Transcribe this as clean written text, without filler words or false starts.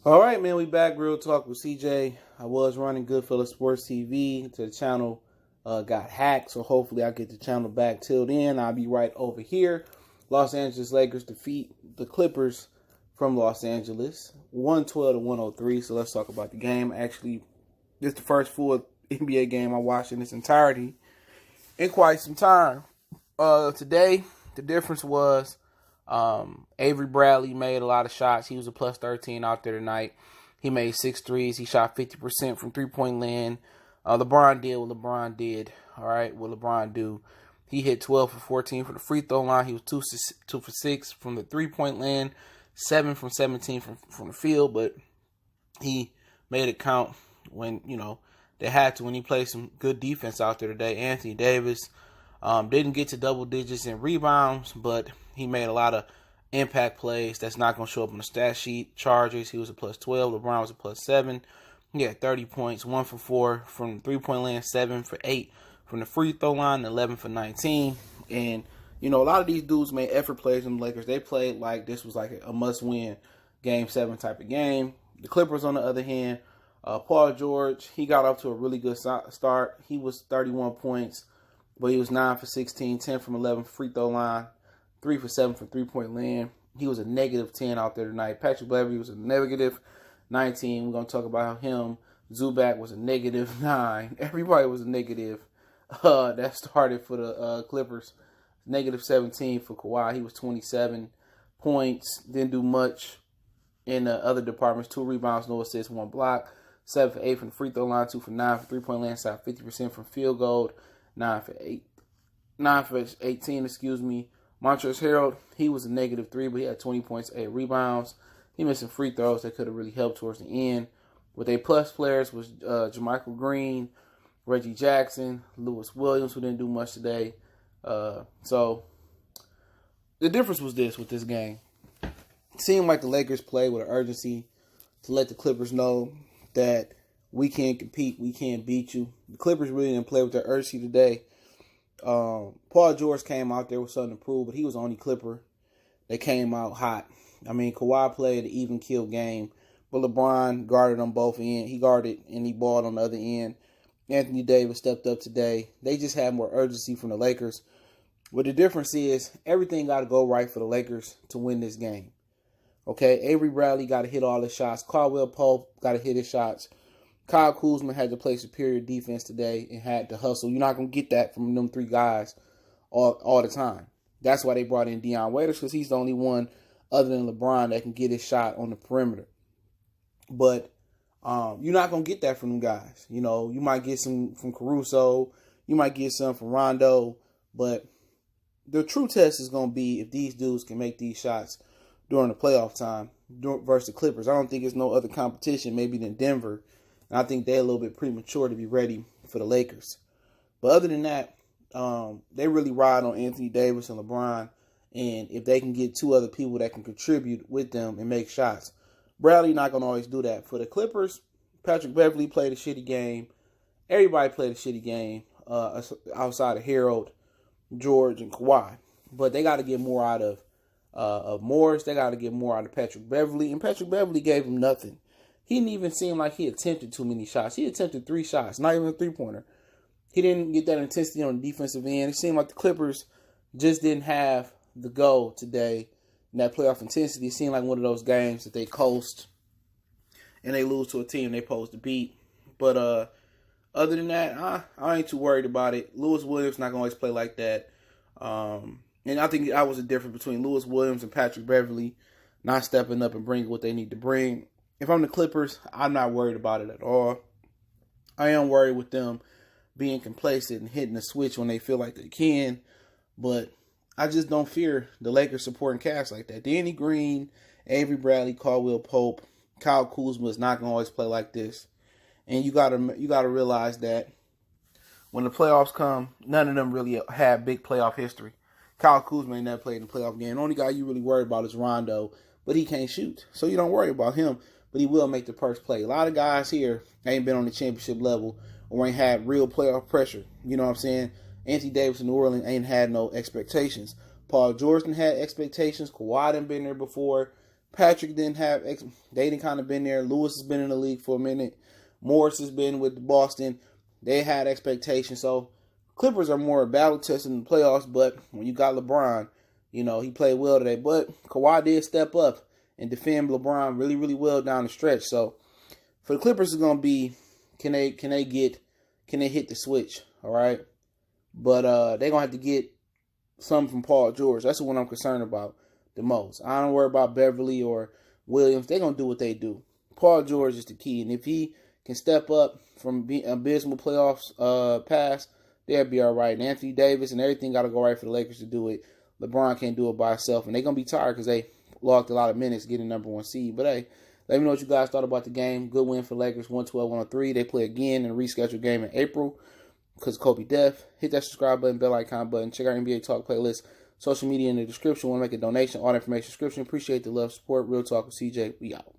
All right, man, we back. Real Talk with CJ. I was running Goodfellas Sports TV to the channel. Got hacked, so hopefully I get the channel back. Till then, I'll be right over here. Los Angeles Lakers defeat the Clippers from Los Angeles, 112-103. So let's talk about the game. Actually, this is the first full NBA game I watched in its entirety in quite some time. Today, the difference was Avery Bradley made a lot of shots. He was a plus 13 out there tonight. He made 6 threes. He shot 50% from three-point land. LeBron did what LeBron did. All right, what LeBron do. He hit 12 for 14 from the free throw line. He was 2 for 6 from the three-point land, 7 from 17 from the field, but he made it count when, they had to, when he played some good defense out there today. Anthony Davis didn't get to double digits in rebounds, but he made a lot of impact plays that's not going to show up on the stat sheet. Chargers, he was a plus 12. LeBron was a plus 7. He had 30 points, 1 for 4 from the three-point land, 7 for 8 from the free throw line, 11 for 19. And, a lot of these dudes made effort plays in the Lakers. They played like this was like a must-win Game 7 type of game. The Clippers, on the other hand, Paul George, he got off to a really good start. He was 31 points, but he was 9 for 16, 10 from 11 free throw line, 3 for 7 from three-point land. He was a negative 10 out there tonight. Patrick Beverley was a negative 19. We're going to talk about him. Zubac was a negative 9. Everybody was a negative. That started for the Clippers. Negative 17 for Kawhi. He was 27 points. Didn't do much in the other departments. 2 rebounds, no assists, 1 block. 7 for 8 from the free throw line. 2 for 9 from three-point land. Shot 50% from field goal. 9 for 18, Montrezl Harrell, he was a negative 3, but he had 20 points, 8 rebounds. He missed some free throws that could have really helped towards the end. With their plus players was JaMychal Green, Reggie Jackson, Lewis Williams, who didn't do much today. So the difference was this with this game. It seemed like the Lakers played with an urgency to let the Clippers know that we can't compete, we can't beat you. The Clippers really didn't play with their urgency today. Paul George came out there with something to prove, but he was the only Clipper that came out hot. I mean, Kawhi played an even kill game, but LeBron guarded on both ends. He guarded and he balled on the other end. Anthony Davis stepped up today. They just had more urgency from the Lakers. But the difference is everything got to go right for the Lakers to win this game. Okay, Avery Bradley got to hit all his shots. Caldwell Pope got to hit his shots. Kyle Kuzma had to play superior defense today and had to hustle. You're not going to get that from them 3 guys all the time. That's why they brought in Dion Waiters, because he's the only one other than LeBron that can get his shot on the perimeter. But you're not going to get that from them guys. You might get some from Caruso. You might get some from Rondo. But the true test is going to be if these dudes can make these shots during the playoff time versus the Clippers. I don't think there's no other competition maybe than Denver. And I think they're a little bit premature to be ready for the Lakers. But other than that, they really ride on Anthony Davis and LeBron. And if they can get 2 other people that can contribute with them and make shots, Bradley not going to always do that. For the Clippers, Patrick Beverley played a shitty game. Everybody played a shitty game outside of Harold, George, and Kawhi. But they got to get more out of Morris. They got to get more out of Patrick Beverley. And Patrick Beverley gave him nothing. He didn't even seem like he attempted too many shots. He attempted 3 shots, not even a three-pointer. He didn't get that intensity on the defensive end. It seemed like the Clippers just didn't have the go today in that playoff intensity. It seemed like one of those games that they coast and they lose to a team they're supposed to beat. But other than that, I ain't too worried about it. Lewis Williams not going to always play like that. And I think that was the difference between Lewis Williams and Patrick Beverley not stepping up and bringing what they need to bring. If I'm the Clippers, I'm not worried about it at all. I am worried with them being complacent and hitting the switch when they feel like they can. But I just don't fear the Lakers supporting cast like that. Danny Green, Avery Bradley, Caldwell Pope, Kyle Kuzma is not going to always play like this. And you gotta realize that when the playoffs come, none of them really have big playoff history. Kyle Kuzma ain't never played in a playoff game. The only guy you really worry about is Rondo, but he can't shoot. So you don't worry about him, but he will make the first play. A lot of guys here ain't been on the championship level or ain't had real playoff pressure. You know what I'm saying? Anthony Davis in New Orleans ain't had no expectations. Paul George had expectations. Kawhi done been there before. Patrick didn't have. They didn't kind of been there. Lewis has been in the league for a minute. Morris has been with Boston. They had expectations. So Clippers are more battle tested in the playoffs. But when you got LeBron, he played well today. But Kawhi did step up and defend LeBron really, really well down the stretch. So for the Clippers, it's gonna be can they hit the switch? All right, but they're gonna have to get something from Paul George. That's the one I'm concerned about the most. I don't worry about Beverly or Williams. They're gonna do what they do. Paul George is the key, and if he can step up from being abysmal playoffs past, they'll be all right. And Anthony Davis and everything got to go right for the Lakers to do it. LeBron can't do it by himself, and they're gonna be tired because they logged a lot of minutes getting number 1 seed. But hey, let me know what you guys thought about the game. Good win for Lakers, 112-103. They play again in a rescheduled game in April because of Kobe death. Hit that subscribe button, bell icon button. Check out NBA Talk playlist, social media in the description. Want to make a donation, all the information description. Appreciate the love, support. Real Talk with CJ. We out.